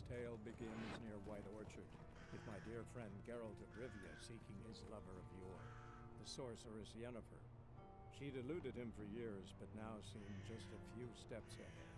tale begins near White Orchard, with my dear friend Geralt of Rivia seeking his lover of yore, the sorceress Yennefer. She'd eluded him for years, but now seemed just a few steps ahead.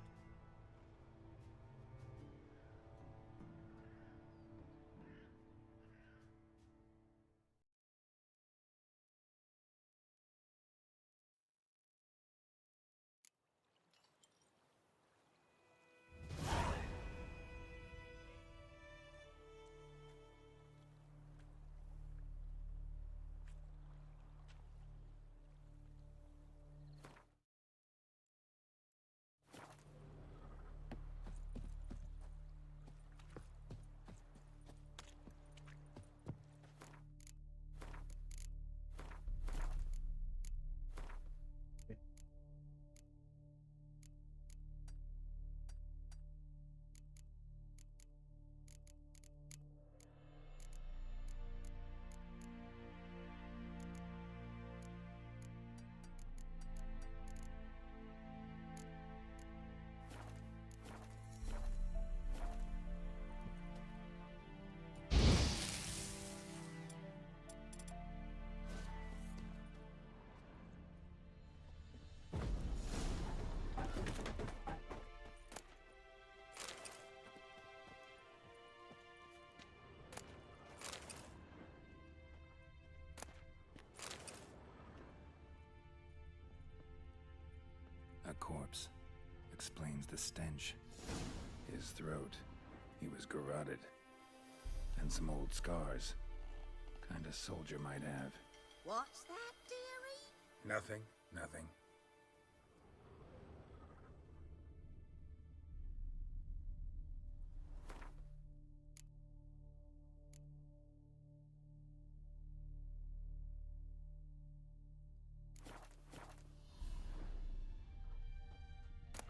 A corpse. Explains the stench. His throat. He was garroted. And some old scars. Kind of soldier might have. What's that, dearie? Nothing. Nothing.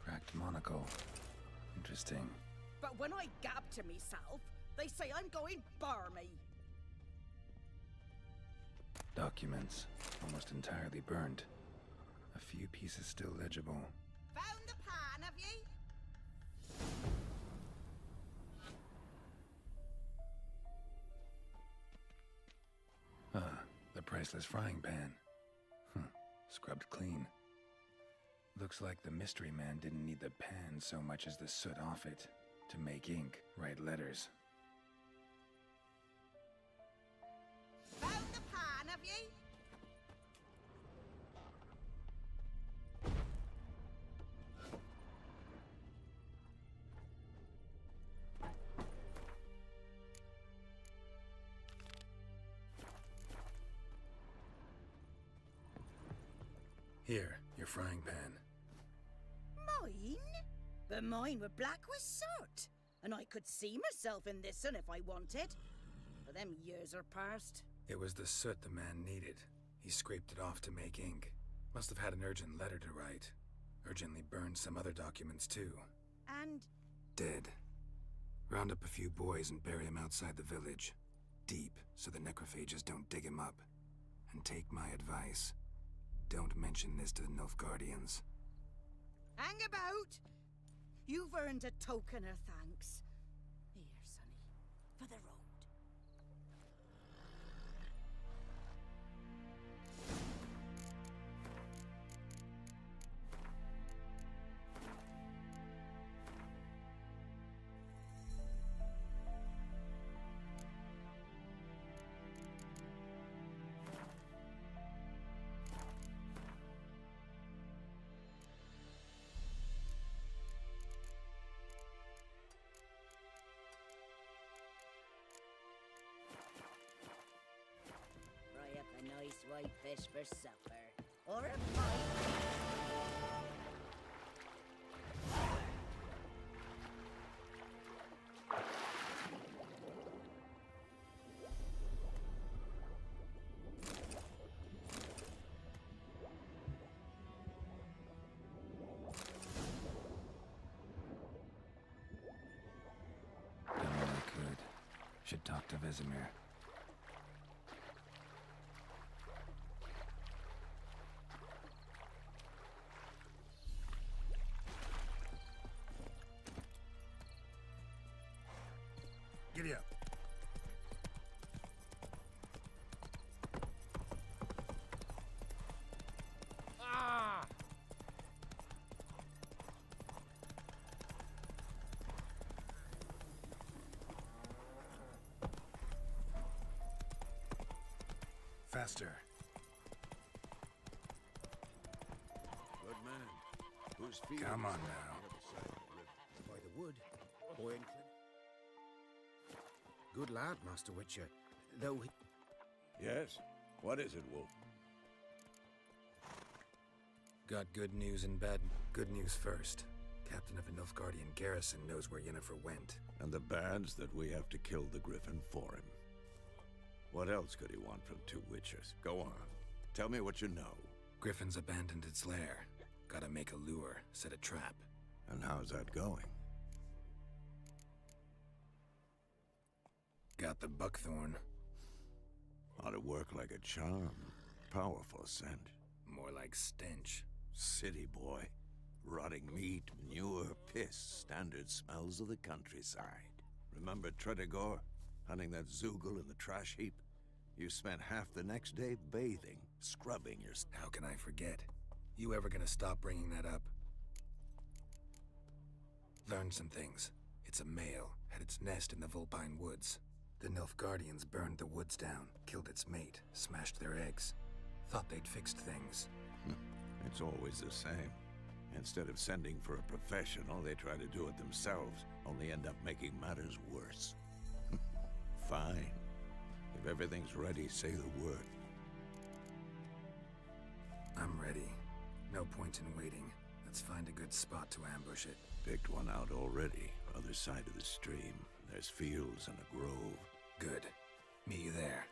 Cracked monocle. Interesting. But when I gab to myself, they say I'm going barmy. Documents. Almost entirely burned. A few pieces still legible. Found the pan, have ye? Ah, the priceless frying pan. Scrubbed clean. Looks like the mystery man didn't need the pan so much as the soot off it. To make ink, write letters. Found the pan, have ye? Here, your frying pan. Mine? But mine were black with soot. And I could see myself in this one if I wanted. But them years are past. It was the soot the man needed. He scraped it off to make ink. Must have had an urgent letter to write. Urgently burned some other documents too. And? Dead. Round up a few boys and bury him outside the village. Deep, so the necrophages don't dig him up. And take my advice. Don't mention this to the Nilfgaardians. Hang about! You've earned a token of thanks. Here, sonny, for the road. Fry up a nice white fish for supper. Or a pie. Done all I could. Should talk to Vesemir. faster. Good man. Whose field Come is on that now. on the other side of the river? By the wood. Boy and good lad, Master Witcher. Though he... Yes? What is it, Wolf? Got good news and bad. Good news first. Captain of a Nilfgaardian garrison knows where Yennefer went. And the bad's that we have to kill the Griffin for him. What else could he want from two Witchers? Go on. Tell me what you know. Griffin's abandoned its lair. Gotta make a lure, set a trap. And how's that going? Got the buckthorn. Ought to work like a charm. Powerful scent. More like stench. City boy. Rotting meat, manure, piss. Standard smells of the countryside. Remember Tretogor? Hunting that Zoogle in the trash heap? You spent half the next day bathing, scrubbing your... How can I forget? You ever gonna stop bringing that up? Learned some things. It's a male, had its nest in the Vulpine Woods. The Nilfgaardians burned the woods down, killed its mate, smashed their eggs. Thought they'd fixed things. It's always the same. Instead of sending for a professional, they try to do it themselves, only end up making matters worse. Fine. If everything's ready, say the word. I'm ready. No point in waiting. Let's find a good spot to ambush it. Picked one out already. Other side of the stream. There's fields and a grove. Good. Meet you there.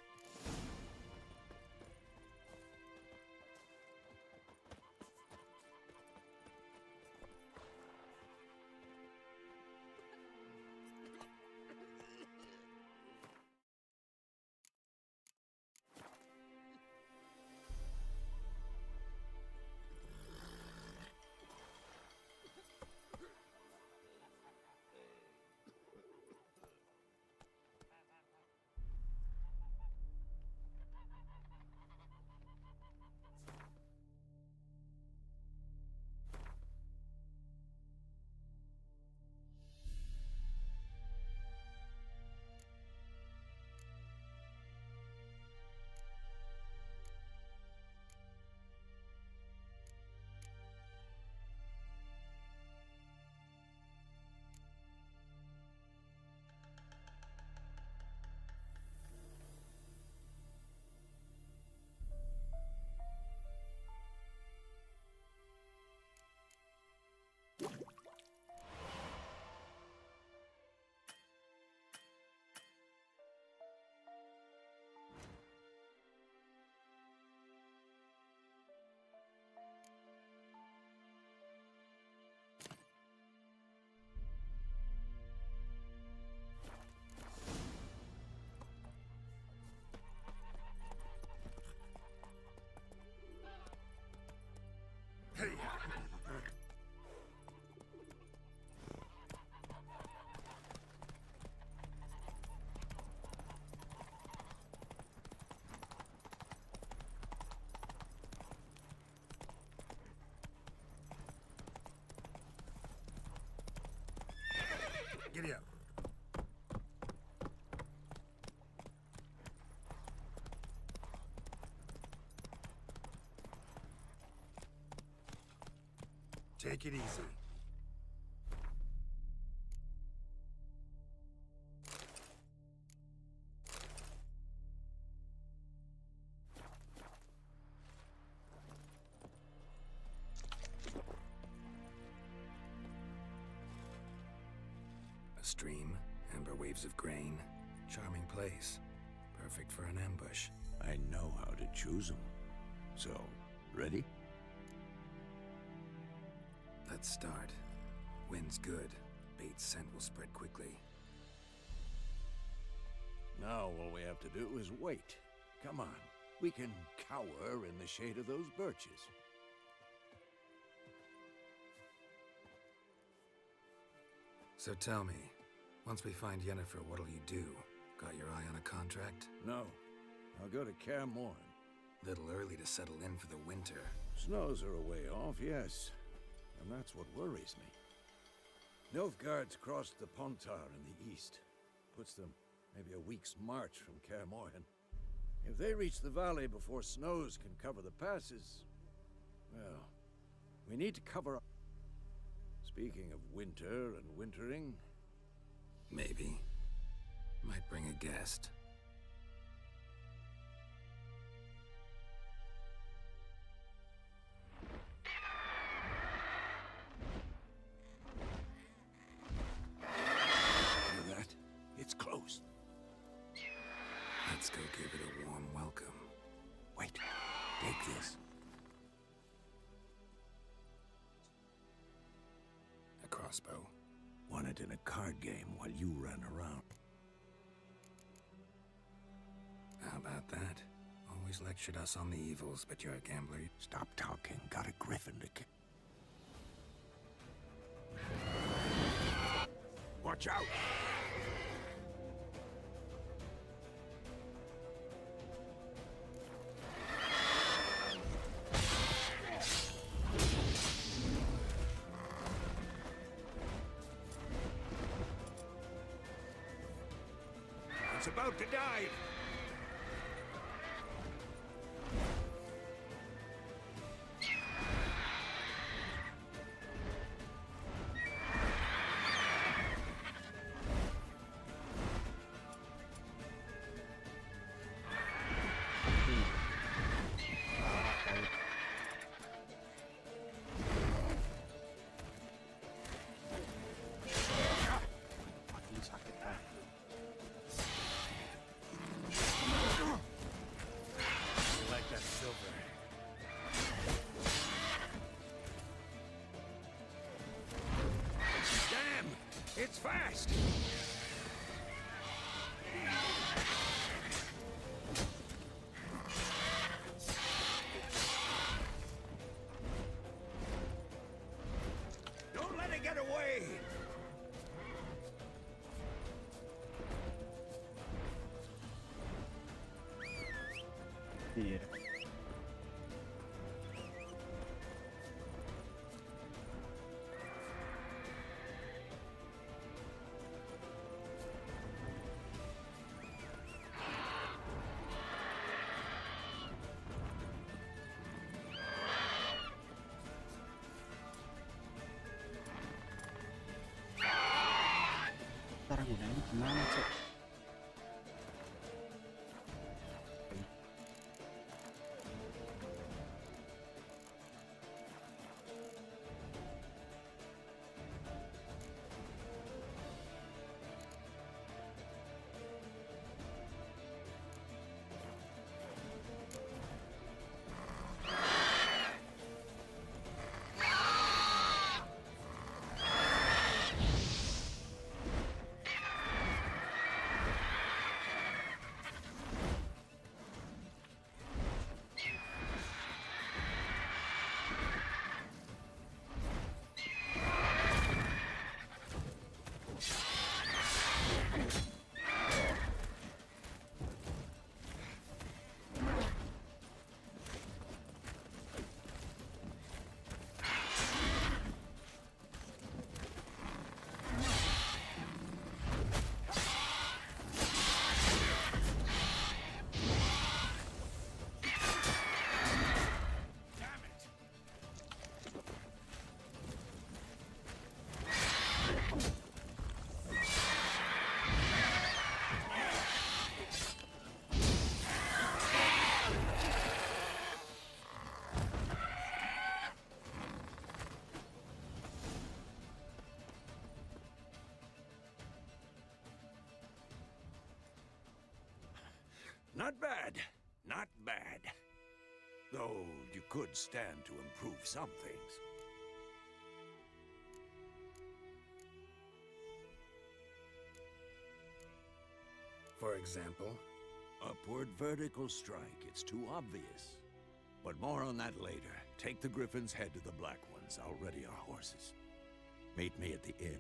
Giddy up. Take it easy. A stream, amber waves of grain, charming place. Perfect for an ambush. I know how to choose them. So, ready? Let's start. Wind's good. Bait's scent will spread quickly. Now all we have to do is wait. Come on. We can cower in the shade of those birches. So tell me, once we find Yennefer, what'll you do? Got your eye on a contract? No. I'll go to Kaer Morhen. Little early to settle in for the winter. Snows are a way off, yes. And that's what worries me. Nilfgaard's crossed the Pontar in the east. Puts them maybe a week's march from Kaer Morhen. If they reach the valley before snows can cover the passes, well, we need to cover up. Speaking of winter and wintering, Maybe. Might bring a guest. Hear that? It's close. Let's go give it a warm welcome. Wait, take this. A crossbow. Won it in a card game while you ran around. How about that? Always lectured us on the evils, but you're a gambler. Stop talking. Got a griffin to kill. Watch out! It's about to dive! It's fast! Don't let it get away! Yeah. Cara gunanya gimana, Cek? Not bad. Not bad. Though you could stand to improve some things. For example? Upward vertical strike. It's too obvious. But more on that later. Take the Griffin's head to the Black Ones. I'll ready our horses. Meet me at the inn.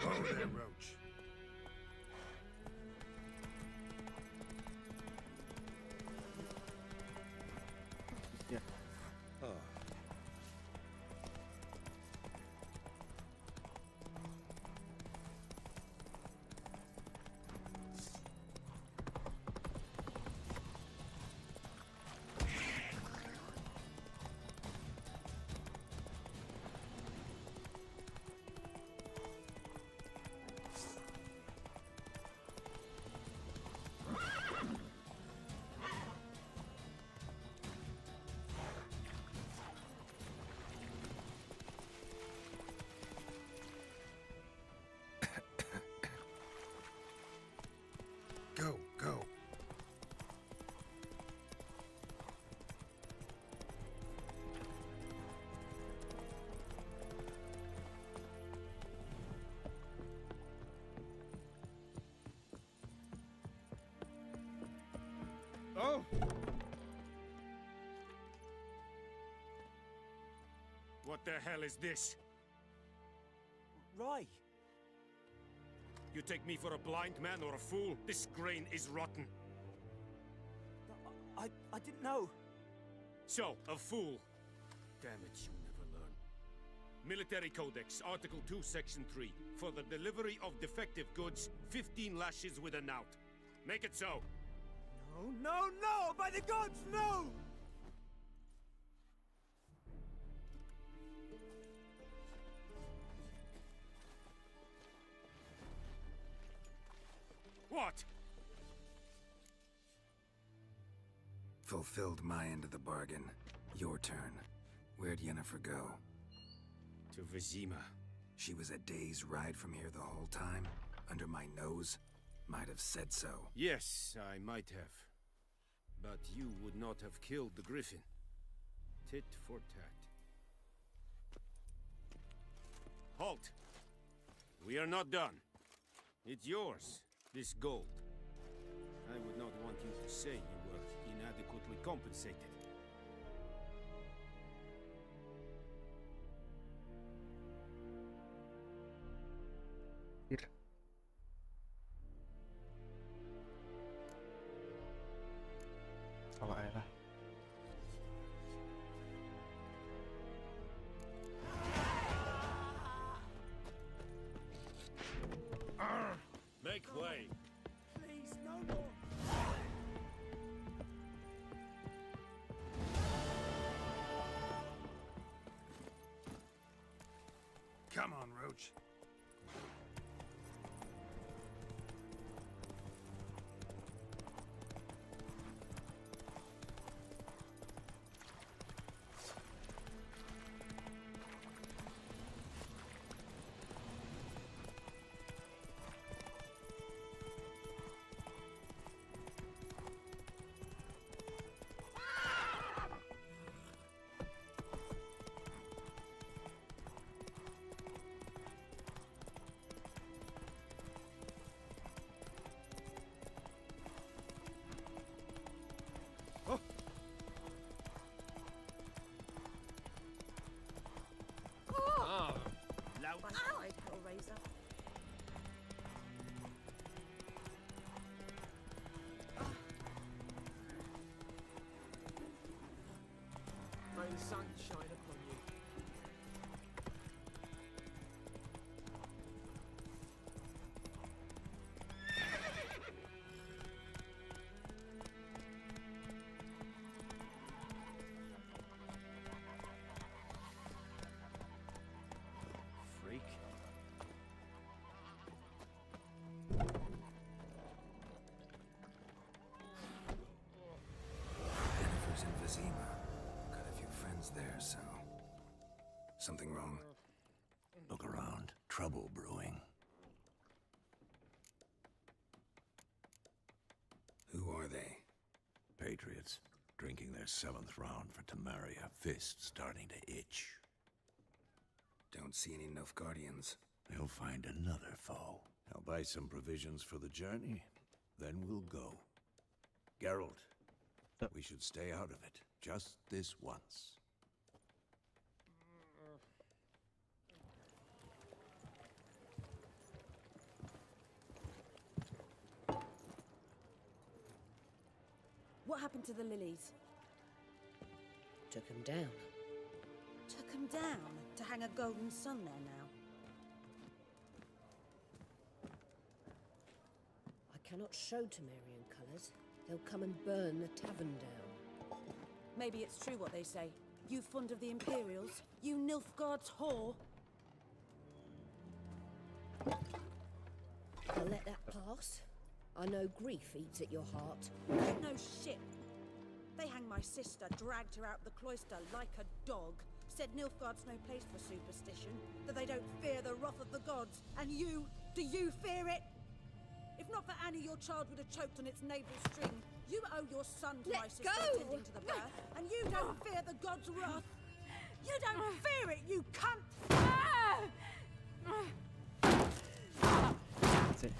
Oh, there, Roach. Yeah. Oh. Go, go. Oh! What the hell is this? Rye! You take me for a blind man or a fool? This grain is rotten. I didn't know. So, a fool. Damn it, you never learn. Military Codex, Article 2, Section 3. For the delivery of defective goods, 15 lashes with a knout. Make it so. No, no, no! By the gods, no! What? Fulfilled my end of the bargain. Your turn. Where'd Yennefer go? To Vizima. She was a day's ride from here the whole time? Under my nose? Might have said so. Yes, I might have. But you would not have killed the griffin. Tit for tat. Halt! We are not done. It's yours, this gold. I would not want you to say you were inadequately compensated. Sao lại đây? Make way! Please, no more! Come on, Roach. Allied Hellraiser. May the sun shine upon you. Freak. Yennefer's in Vizima. Got a few friends there, so... Something wrong? Look around. Trouble brewing. Who are they? Patriots. Drinking their 7th round for Tamaria. Fist starting to itch. Don't see any Nilfgaardians. They'll find another foe. I'll buy some provisions for the journey. Then we'll go. Geralt, we should stay out of it. Just this once. What happened to the lilies? Took him down. Took them down to hang a golden sun there now. I cannot show Temerian colours. They'll come and burn the tavern down. Maybe it's true what they say. You fond of the Imperials? You Nilfgaard's whore? I'll let that pass. I know grief eats at your heart. No shit. They hanged my sister, dragged her out the cloister like a dog. Said Nilfgaard's no place for superstition, that they don't fear the wrath of the gods. And you, do you fear it? If not for Annie, your child would have choked on its navel string. You owe your son to my sister attending to the birth, and you don't fear the gods' wrath. You don't fear it, you cunt! That's it.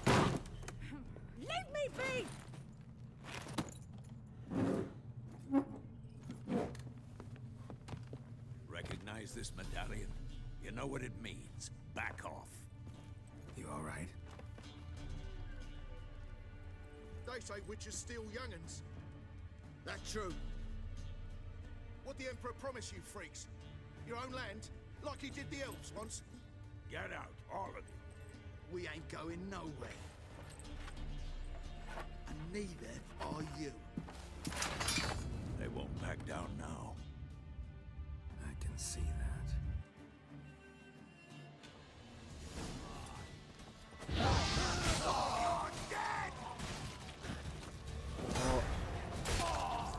Leave me be! Recognize this medallion? You know what it means. Back off. You all right? They say witches steal young'uns. That true. What the Emperor promised you freaks? Your own land? Like he did the elves once? Get out, all of you. We ain't going nowhere. And neither are you. They won't back down now. I can see that.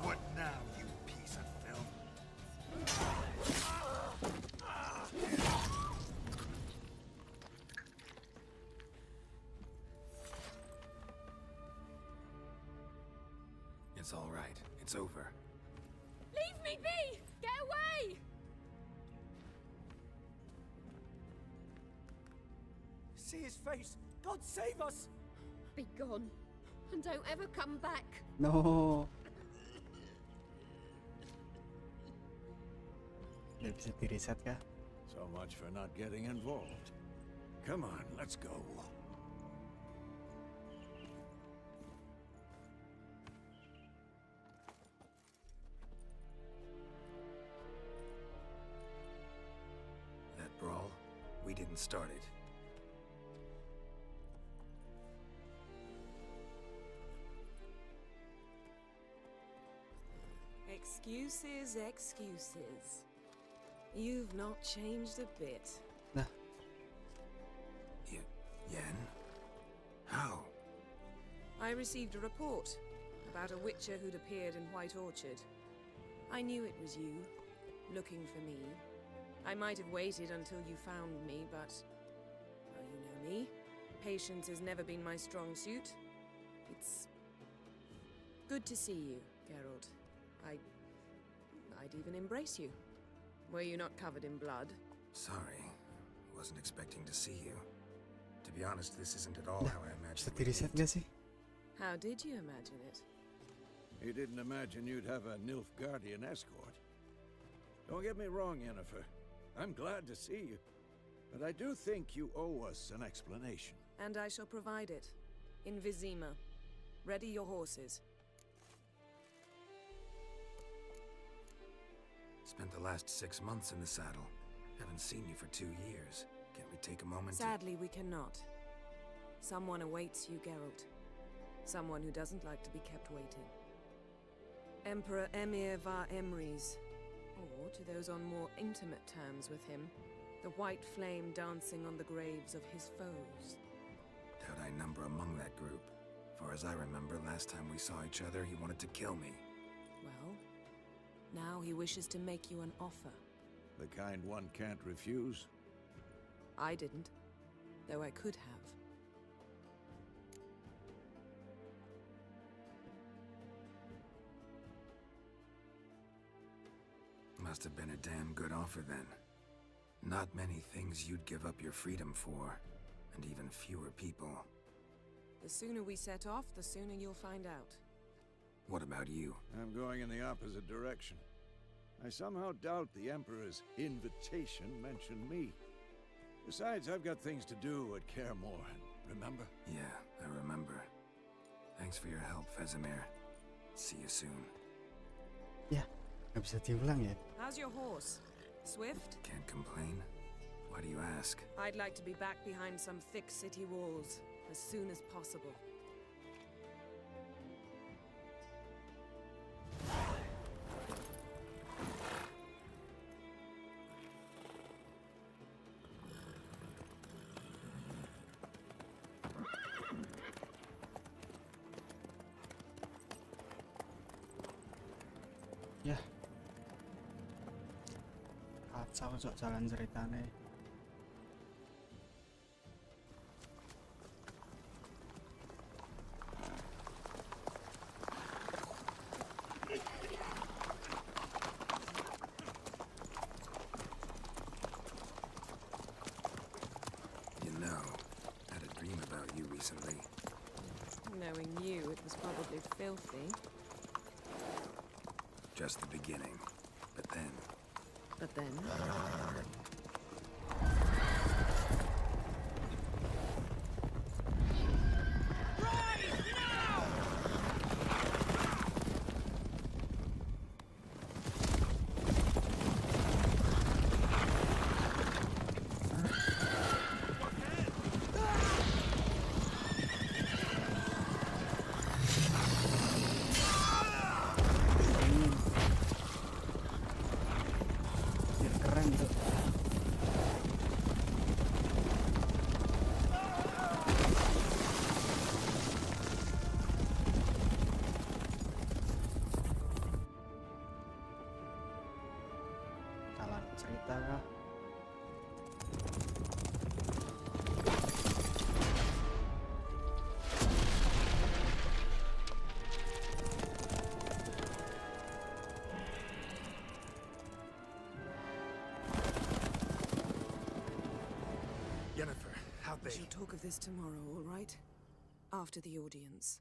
What now, you piece of filth? It's all right. It's over. Leave me be! Get away! See his face! God save us! Be gone. And don't ever come back. No. Udah bisa di-reset kah? So much for not getting involved. Come on, let's go. That brawl, we didn't start it. Excuses, excuses. You've not changed a bit. Nah, Yen? How? I received a report about a witcher who'd appeared in White Orchard. I knew it was you, looking for me. I might have waited until you found me, but... well, you know me. Patience has never been my strong suit. It's... good to see you, Geralt. I'd even embrace you. Were you not covered in blood? Sorry. Wasn't expecting to see you. To be honest, this isn't at all how I bisa imagined it would di-reset be. gak sih? How did you imagine it? You didn't imagine you'd have a Nilfgaardian escort. Don't get me wrong, Yennefer. I'm glad to see you. But I do think you owe us an explanation. And I shall provide it. In Vizima. Ready your horses. Spent the last 6 months in the saddle. Haven't seen you for 2 years. Can't we take a moment Sadly, we cannot. Someone awaits you, Geralt. Someone who doesn't like to be kept waiting. Emperor Emir var Emrys. Or, to those on more intimate terms with him, the white flame dancing on the graves of his foes. Doubt I number among that group. Far as I remember, last time we saw each other, he wanted to kill me. Well, now he wishes to make you an offer. The kind one can't refuse. I didn't, though I could have. Must have been a damn good offer then. Not many things you'd give up your freedom for, and even fewer people. The sooner we set off, the sooner you'll find out. What about you? I'm going in the opposite direction. I somehow doubt the Emperor's invitation mentioned me. Besides, I've got things to do at Kaer Morhen, remember? Yeah, I remember. Thanks for your help, Vesemir. See you soon. Ya, nggak bisa diulang ya. How's your horse? Swift? Can't complain. Why do you ask? I'd like to be back behind some thick city walls as soon as possible. Ya. Kacau cok jalan ceritanya. You know, I had a dream about you recently. Knowing you, it was probably filthy. Just the beginning. But then... But then... Biar keren tuh. Jalan cerita kah? Yennefer, how'd they... We'll talk of this tomorrow, all right? After the audience.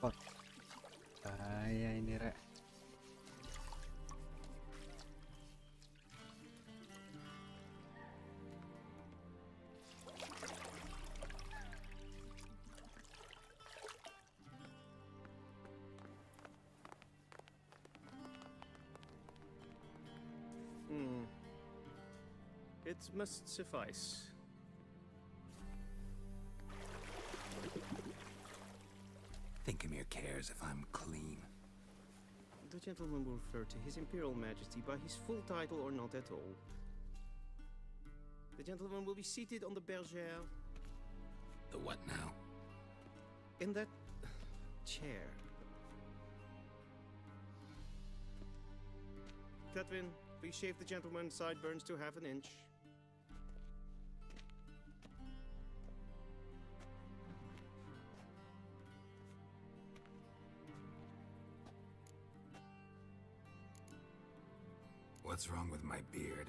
Fuck. Bahaya ini rek. It must suffice. Thinkamere cares if I'm clean. The gentleman will refer to His Imperial Majesty by his full title or not at all. The gentleman will be seated on the bergère. The what now? In that chair. Catwin, please shave the gentleman's sideburns to half an inch. What's wrong with my beard?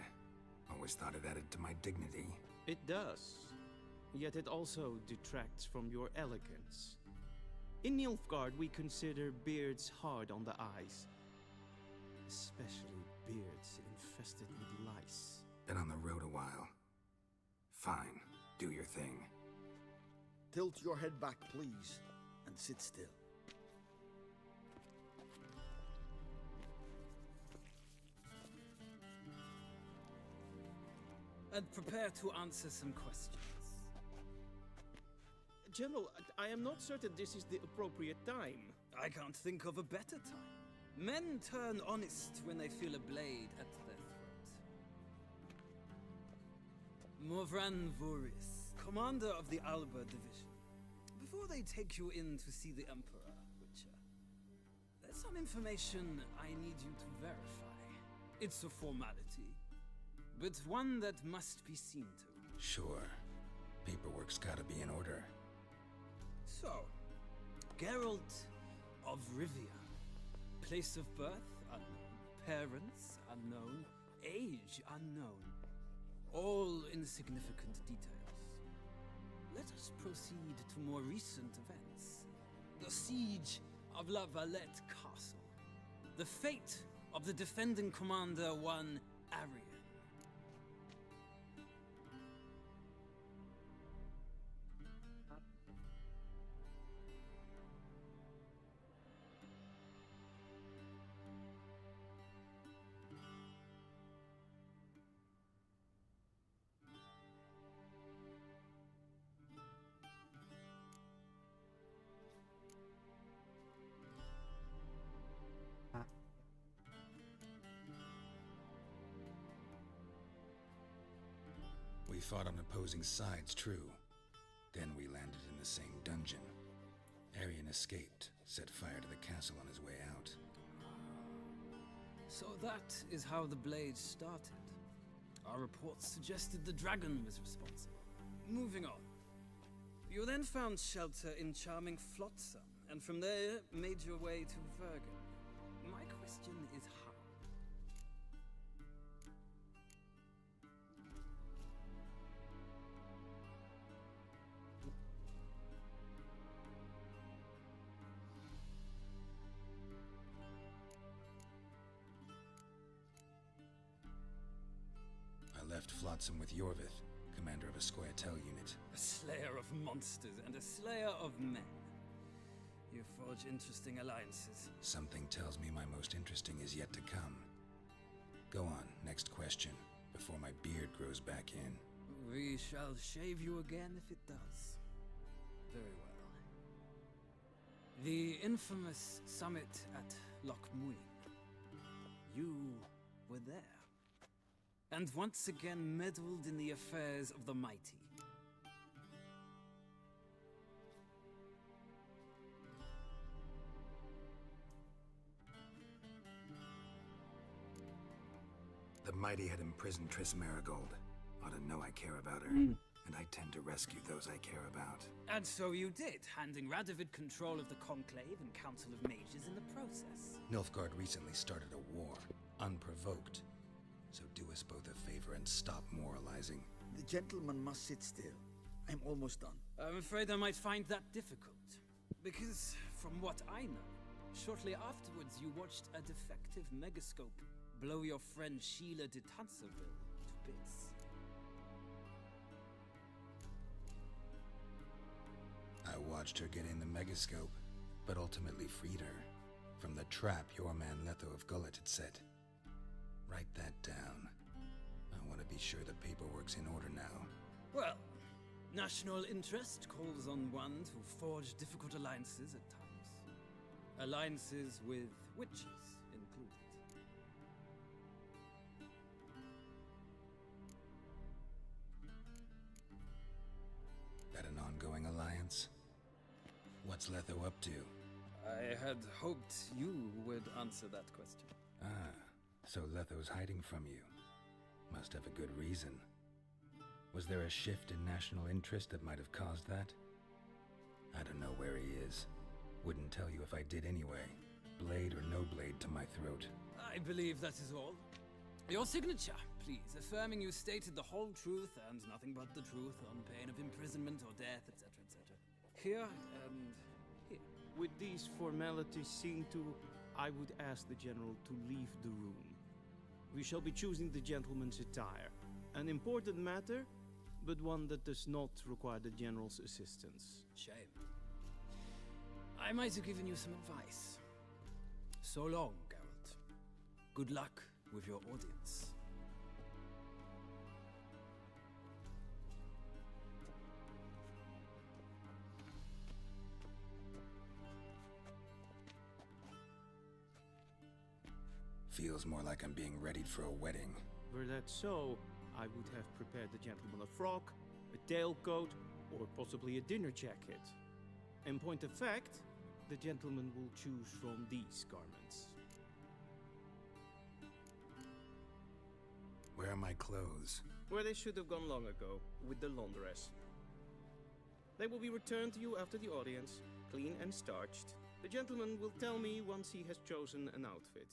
Always thought it added to my dignity. It does. Yet it also detracts from your elegance. In Nilfgaard, we consider beards hard on the eyes. Especially beards infested with lice. Been on the road a while. Fine, do your thing. Tilt your head back, please, and sit still. And prepare to answer some questions. General, I am not certain this is the appropriate time. I can't think of a better time. Men turn honest when they feel a blade at their throat. Morvran Voris, commander of the Alba Division. Before they take you in to see the Emperor, Witcher, there's some information I need you to verify. It's a formality, but one that must be seen to. Sure. Paperwork's gotta be in order. So, Geralt of Rivia. Place of birth unknown. Parents unknown. Age unknown. All insignificant details. let us proceed to more recent events. The siege of La Valette Castle. The fate of the defending commander, one Arian. We fought on opposing sides, true. Then we landed in the same dungeon. Arian escaped, set fire to the castle on his way out. So that is how the Blade started. Our reports suggested the dragon was responsible. Moving on. You then found shelter in charming Flotsam, and from there made your way to Vergen. My question is how? I left Flotsam with Yorvith, commander of a Scoia'tael unit. A slayer of monsters and a slayer of men. You forge interesting alliances. Something tells me my most interesting is yet to come. Go on, next question, before my beard grows back in. We shall shave you again if it does. Very well. The infamous summit at Loch Muin. You were there. And once again meddled in the affairs of the mighty. The mighty had imprisoned Triss Marigold. Ought to know I care about her, and I tend to rescue those I care about. And so you did, handing Radovid control of the Conclave and Council of Mages in the process. Nilfgaard recently started a war, unprovoked. So do us both a favor and stop moralizing. The gentleman must sit still. I'm almost done. I'm afraid I might find that difficult. Because, from what I know, shortly afterwards you watched a defective megascope blow your friend Sheila de Tanserville to bits. I watched her get in the megascope, but ultimately freed her from the trap your man Letho of Gullet had set. Write that down. I want to be sure the paperwork's in order now. Well, national interest calls on one to forge difficult alliances at times. Alliances with witches included. That an ongoing alliance? What's Letho up to? I had hoped you would answer that question. Ah, so Letho's hiding from you. Must have a good reason. Was there a shift in national interest that might have caused that? I don't know where he is. Wouldn't tell you if I did anyway. Blade or no blade to my throat. I believe that is all. Your signature, please, affirming you stated the whole truth and nothing but the truth on pain of imprisonment or death, etc., etc. Here and here. With these formalities seen to, I would ask the General to leave the room. We shall be choosing the gentleman's attire. An important matter, but one that does not require the General's assistance. Shame. I might have given you some advice. So long, Geralt. Good luck with your audience. Feels more like I'm being readied for a wedding. Were that so, I would have prepared the gentleman a frock, a tailcoat, or possibly a dinner jacket. In point of fact, the gentleman will choose from these garments. Where are my clothes? Where they should have gone long ago, with the laundress. They will be returned to you after the audience, clean and starched. The gentleman will tell me once he has chosen an outfit.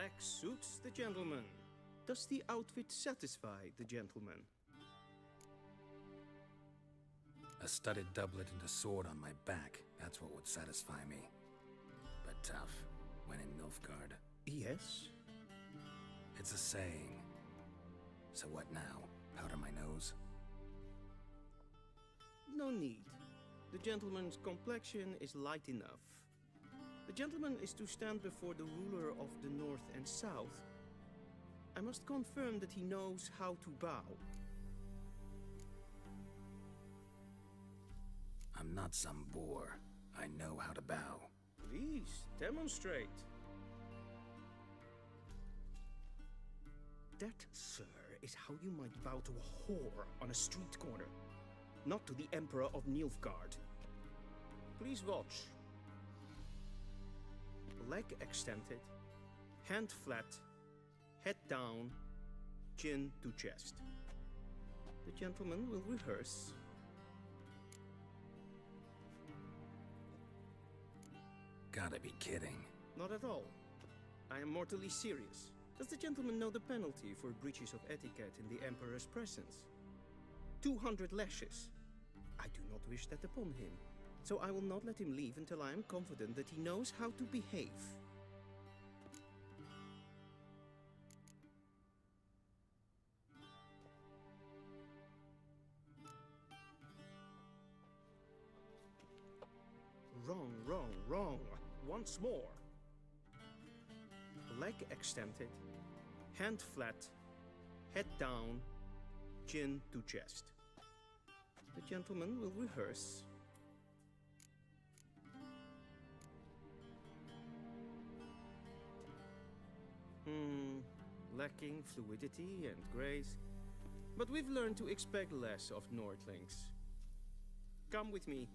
Black suits the gentleman. Does the outfit satisfy the gentleman? A studded doublet and a sword on my back, that's what would satisfy me. But tough, when in Nilfgaard. Yes? It's a saying. So what now? Powder my nose? No need. The gentleman's complexion is light enough. The gentleman is to stand before the ruler of the North and South. I must confirm that he knows how to bow. I'm not some boor. I know how to bow. Please, demonstrate. That, sir, is how you might bow to a whore on a street corner, not to the Emperor of Nilfgaard. Please watch. Leg extended, hand flat, head down, chin to chest. The gentleman will rehearse. Gotta be kidding. Not at all. I am mortally serious. Does the gentleman know the penalty for breaches of etiquette in the Emperor's presence? 200 lashes. I do not wish that upon him, so I will not let him leave until I am confident that he knows how to behave. Wrong, wrong, wrong. Once more. Leg extended, hand flat, head down, chin to chest. The gentleman will rehearse. Lacking fluidity and grace. But we've learned to expect less of Nordlings. Come with me.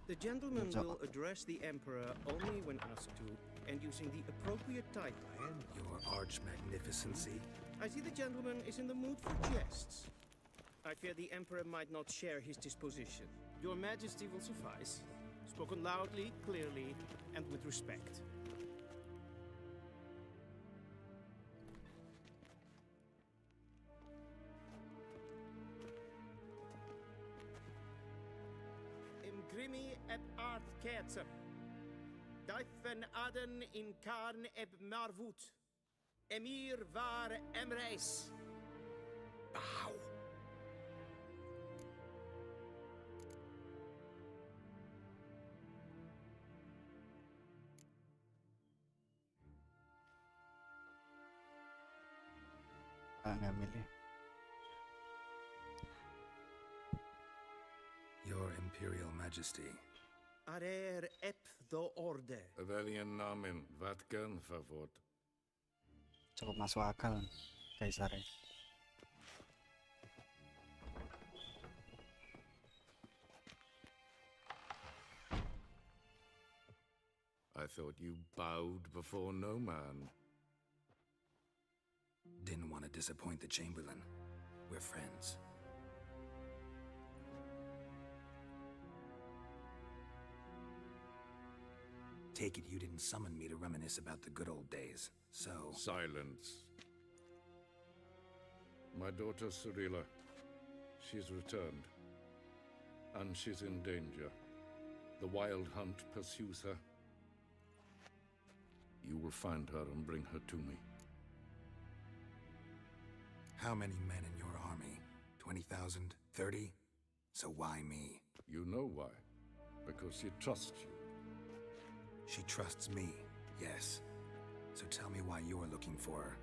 The gentleman will address the Emperor only when asked to, and using the appropriate title. Your arch-magnificency. I see the gentleman is in the mood for jests. I fear the Emperor might not share his disposition. Your Majesty will suffice. Spoken loudly, clearly, and with respect. Imgrimi eb art kerzer. Duifen aden in karn eb marvut. Emir var emreis. Bow. Nggak milih. Your Imperial Majesty. Arer ep the orde. Veljen namen, vatkan favot. Cukup masuk akal, Kaisar. I thought you bowed before no man. Didn't want to disappoint the Chamberlain. We're friends. Take it you didn't summon me to reminisce about the good old days, so... Silence. My daughter Cyrilla, she's returned. And she's in danger. The Wild Hunt pursues her. You will find her and bring her to me. How many men in your army? 20,000? 30? So why me? You know why. Because she trusts you. She trusts me, yes. So tell me why you're looking for her.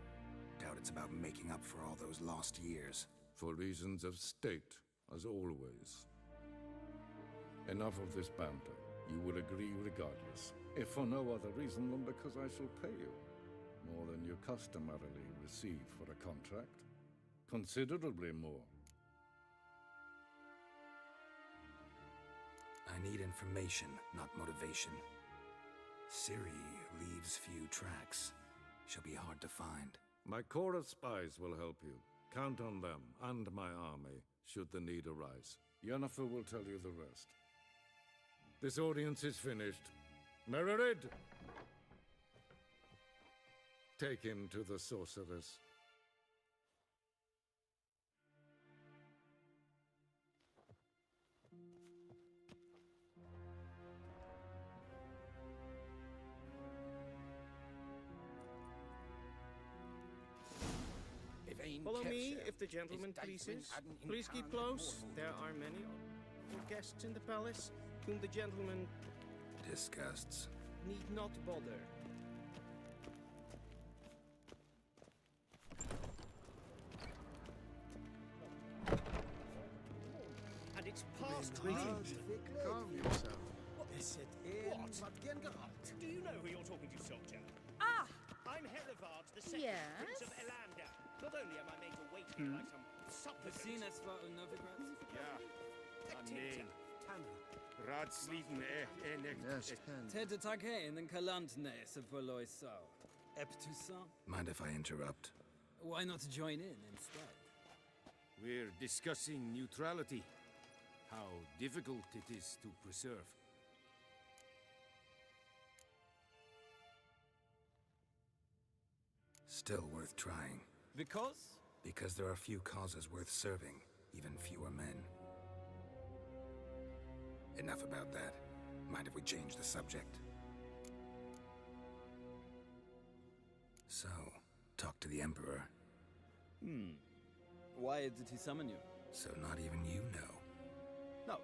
Doubt it's about making up for all those lost years. For reasons of state, as always. Enough of this banter. You will agree regardless. If for no other reason than because I shall pay you. More than you customarily receive for a contract. Considerably more. I need information, not motivation. Ciri leaves few tracks. She'll be hard to find. My corps of spies will help you. Count on them, and my army, should the need arise. Yennefer will tell you the rest. This audience is finished. Mererid! Take him to the sorceress. Follow me, if the gentleman pleases. Please keep close. There are many guests in the palace whom the gentleman Disgusts. need not bother. And it's past midnight. Calm yourself. What? Do you know who you're talking to, soldier? Ah! I'm Herivard, the second Prince of Elander. Not only am I made to wait here like some supplicant... Ja, amen. Raadsliden Yes, Ted Taghain and Kalantnes of Voloisau. Eptusan? Mind if I interrupt? Why not join in instead? We're discussing neutrality. How difficult it is to preserve. Still worth trying. Because? Because there are few causes worth serving, even fewer men. Enough about that. Mind if we change the subject? So, talk to the Emperor. Why did he summon you? So not even you know. No.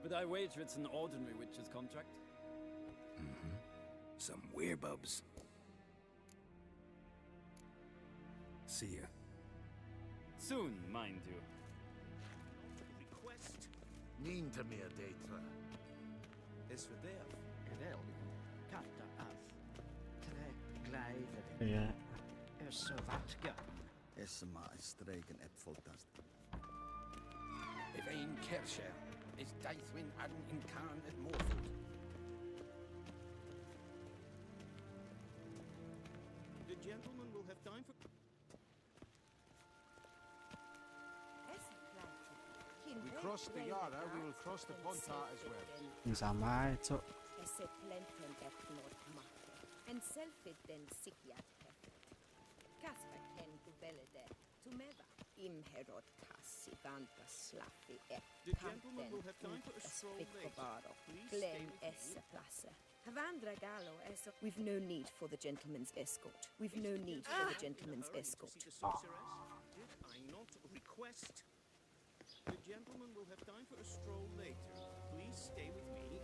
But I wager it's an ordinary witch's contract. Mm-hmm. Some werebubs. See ya. Soon, mind you. Request? Niet meer data. Is verderf. Geweld. Katta af. Tre glijden. Ja. Så vatka. Esma is streken ep voltast. If een kersje is Deithwin an in Khan at Morfoot. The gentleman will have time for... We cross the Yara, we will cross the Pontar as well. Ini sama cok. En selfit den sikiat hefet. Kasva ken duvelede. Tumeva imherod kassi vanta slaffi The gentleman will have time for a stroll later. Please stay Glen with esse me. place. Havandra gallo esse. We've no need for the gentleman's escort. We've no need for the gentleman's escort. See the sorceress? Did I not request? The gentleman will have time for a stroll later. Please stay with me.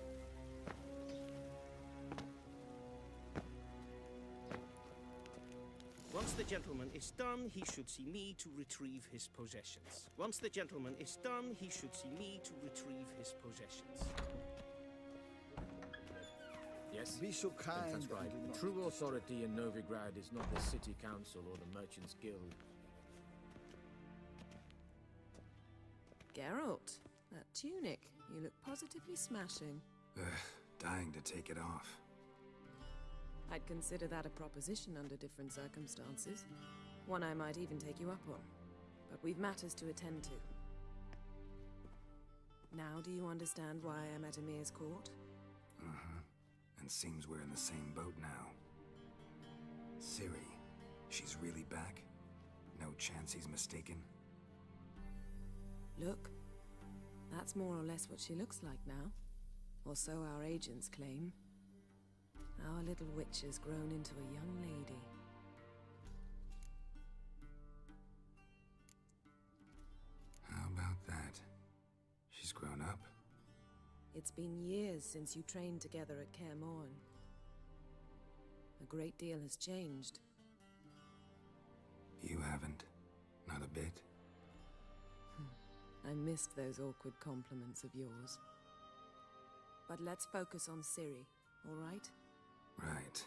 Once the gentleman is done, he should see me to retrieve his possessions. Once the gentleman is done, he should see me to retrieve his possessions. Yes? Be so kind. That's right. The true authority in Novigrad is not the city council or the merchants guild. Geralt, that tunic. You look positively smashing. Dying to take it off. I'd consider that a proposition under different circumstances. One I might even take you up on. But we've matters to attend to. Now do you understand why I'm at Emir's court? Uh-huh. And seems we're in the same boat now. Ciri, she's really back? No chance he's mistaken? Look, that's more or less what she looks like now. Or so our agents claim. Our little witch has grown into a young lady. How about that? She's grown up? It's been years since you trained together at Kaer Morhen. A great deal has changed. You haven't. Not a bit. I missed those awkward compliments of yours. But let's focus on Ciri, all right? Right.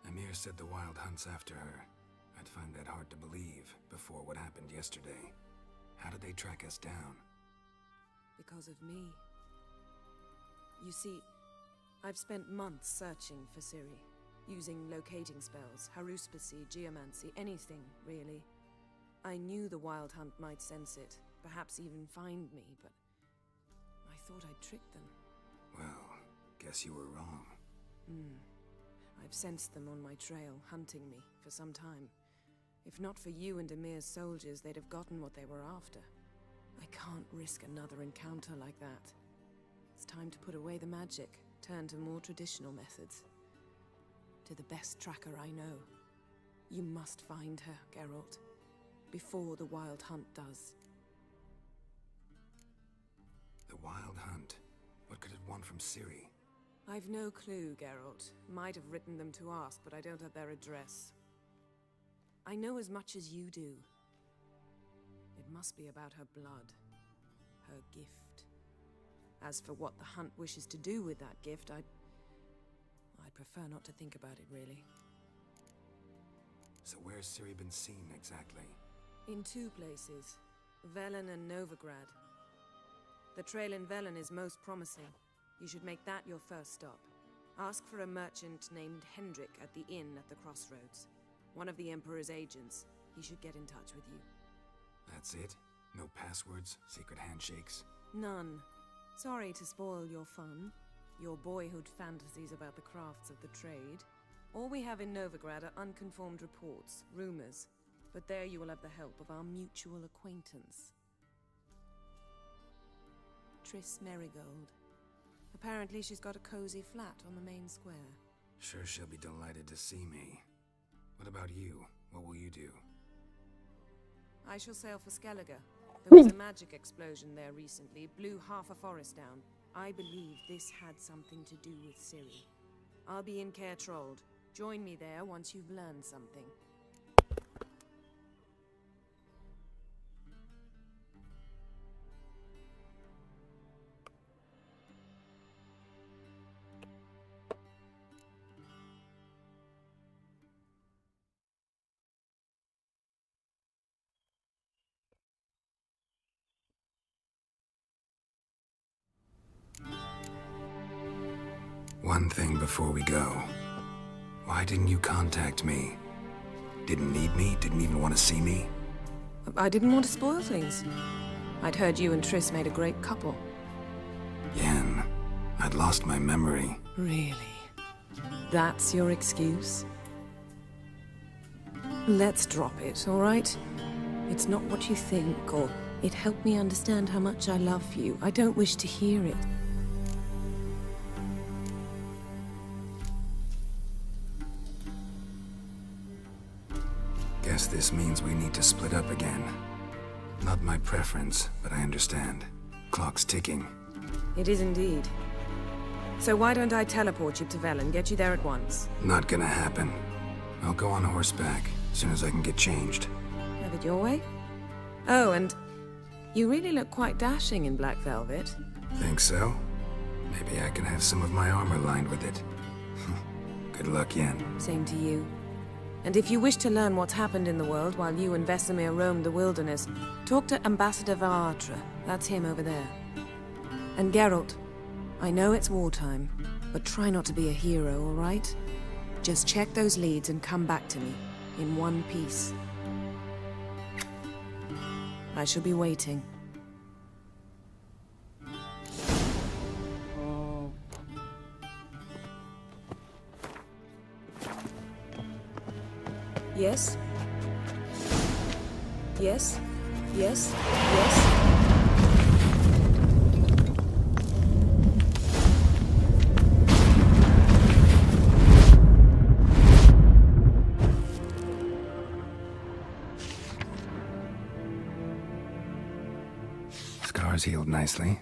Emir said the Wild hunt's after her. I'd find that hard to believe before what happened yesterday. How did they track us down? Because of me. You see, I've spent months searching for Ciri, using locating spells, haruspicy, geomancy, anything, really. I knew the Wild Hunt might sense it, perhaps even find me, but I thought I'd tricked them. Well, guess you were wrong. I've sensed them on my trail, hunting me, for some time. If not for you and Emir's soldiers, they'd have gotten what they were after. I can't risk another encounter like that. It's time to put away the magic, turn to more traditional methods. To the best tracker I know. You must find her, Geralt. Before the Wild Hunt does. The Wild Hunt? What could it want from Ciri? I've no clue, Geralt. Might have written them to ask, but I don't have their address. I know as much as you do. It must be about her blood. Her gift. As for what the Hunt wishes to do with that gift, I'd prefer not to think about it, really. So where's Ciri been seen, exactly? In two places. Velen and Novigrad. The trail in Velen is most promising. You should make that your first stop. Ask for a merchant named Hendrik at the inn at the crossroads. One of the Emperor's agents. He should get in touch with you. That's it? No passwords? Secret handshakes? None. Sorry to spoil your fun. Your boyhood fantasies about the crafts of the trade. All we have in Novigrad are unconfirmed reports, rumors. But there you will have the help of our mutual acquaintance. Triss Merigold. Apparently she's got a cozy flat on the main square. Sure she'll be delighted to see me. What about you? What will you do? I shall sail for Skellige. There was a magic explosion there recently, blew half a forest down. I believe this had something to do with Ciri. I'll be in Caer Trold. Join me there once you've learned something. One thing before we go. Why didn't you contact me? Didn't need me? Didn't even want to see me? I didn't want to spoil things. I'd heard you and Triss made a great couple. Yen, I'd lost my memory. Really? That's your excuse? Let's drop it, all right? It's not what you think, or it helped me understand how much I love you. I don't wish to hear it. Guess this means we need to split up again. Not my preference, but I understand. Clock's ticking. It is indeed. So why don't I teleport you to Velen, get you there at once? Not gonna happen. I'll go on horseback, as soon as I can get changed. Have it your way? Oh, and you really look quite dashing in black velvet. Think so? Maybe I can have some of my armor lined with it. Good luck, Yen. Same to you. And if you wish to learn what's happened in the world while you and Vesemir roamed the wilderness, talk to Ambassador Varatra. That's him over there. And Geralt, I know it's wartime, but try not to be a hero, all right? Just check those leads and come back to me, in one piece. I shall be waiting. Yes? Yes? Yes? Yes? Scars healed nicely.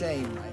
shame, right?